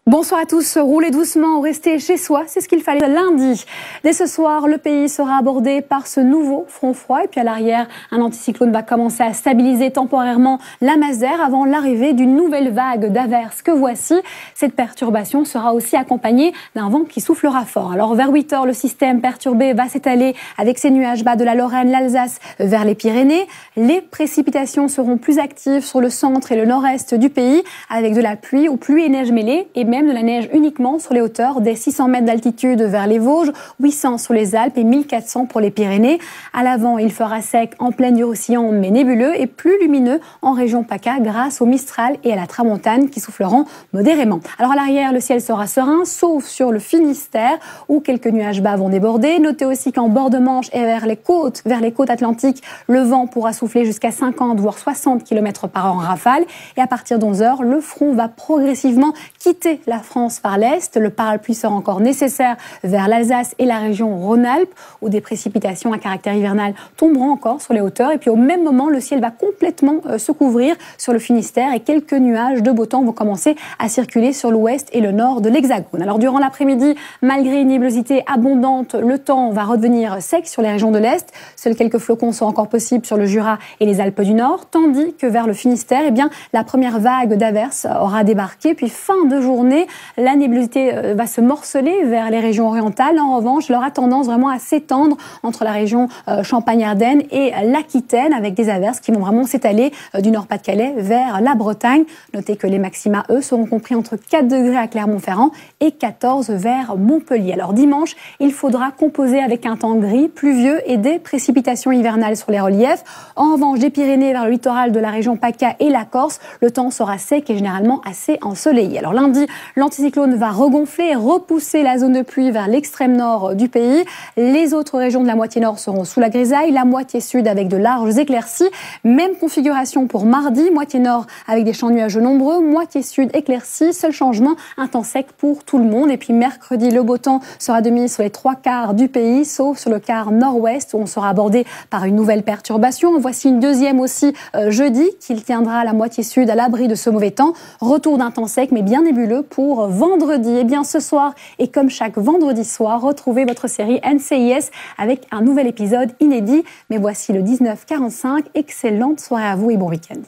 Bonsoir à tous, roulez doucement, restez chez soi, c'est ce qu'il fallait lundi. Dès ce soir, le pays sera abordé par ce nouveau front froid et puis à l'arrière, un anticyclone va commencer à stabiliser temporairement la masse d'air avant l'arrivée d'une nouvelle vague d'averses que voici. Cette perturbation sera aussi accompagnée d'un vent qui soufflera fort. Alors vers 8 heures, le système perturbé va s'étaler avec ses nuages bas de la Lorraine, l'Alsace vers les Pyrénées. Les précipitations seront plus actives sur le centre et le nord-est du pays avec de la pluie ou pluie et neige mêlée et même de la neige uniquement sur les hauteurs des 600 mètres d'altitude vers les Vosges, 800 sur les Alpes et 1400 pour les Pyrénées. À l'avant, il fera sec en pleine du Roussillon, mais nébuleux et plus lumineux en région PACA grâce au Mistral et à la Tramontane qui souffleront modérément. Alors à l'arrière, le ciel sera serein, sauf sur le Finistère où quelques nuages bas vont déborder. Notez aussi qu'en bord de Manche et vers les côtes atlantiques, le vent pourra souffler jusqu'à 50 voire 60 km par heure en rafale. Et à partir d'11 heures, le front va progressivement quitter la France par l'est. Le parapluie sera encore nécessaire vers l'Alsace et la région Rhône-Alpes où des précipitations à caractère hivernal tomberont encore sur les hauteurs. Et puis au même moment, le ciel va complètement se couvrir sur le Finistère et quelques nuages de beau temps vont commencer à circuler sur l'ouest et le nord de l'Hexagone. Alors durant l'après-midi, malgré une nébulosité abondante, le temps va redevenir sec sur les régions de l'est. Seuls quelques flocons sont encore possibles sur le Jura et les Alpes du Nord, tandis que vers le Finistère, la première vague d'averses aura débarqué. Puis fin de journée, la nébulosité va se morceler vers les régions orientales. En revanche, elle aura tendance vraiment à s'étendre entre la région Champagne-Ardenne et l'Aquitaine avec des averses qui vont vraiment s'étaler du Nord-Pas-de-Calais vers la Bretagne. Notez que les maxima, eux, seront compris entre 4 degrés à Clermont-Ferrand et 14 vers Montpellier. Alors dimanche, il faudra composer avec un temps gris, pluvieux et des précipitations hivernales sur les reliefs. En revanche, des Pyrénées vers le littoral de la région PACA et la Corse, le temps sera sec et généralement assez ensoleillé. Alors lundi, l'anticyclone va regonfler et repousser la zone de pluie vers l'extrême nord du pays. Les autres régions de la moitié nord seront sous la grisaille, la moitié sud avec de larges éclaircies. Même configuration pour mardi, moitié nord avec des champs nuageux nombreux, moitié sud éclaircies. Seul changement, un temps sec pour tout le monde. Et puis mercredi, le beau temps sera de mise sur les 3/4 du pays, sauf sur le quart nord-ouest où on sera abordé par une nouvelle perturbation. Voici une deuxième aussi jeudi qui tiendra la moitié sud à l'abri de ce mauvais temps. Retour d'un temps sec mais bien nébuleux pour vendredi. Et bien ce soir, et comme chaque vendredi soir, retrouvez votre série NCIS avec un nouvel épisode inédit. Mais voici le 19h45. Excellente soirée à vous et bon week-end.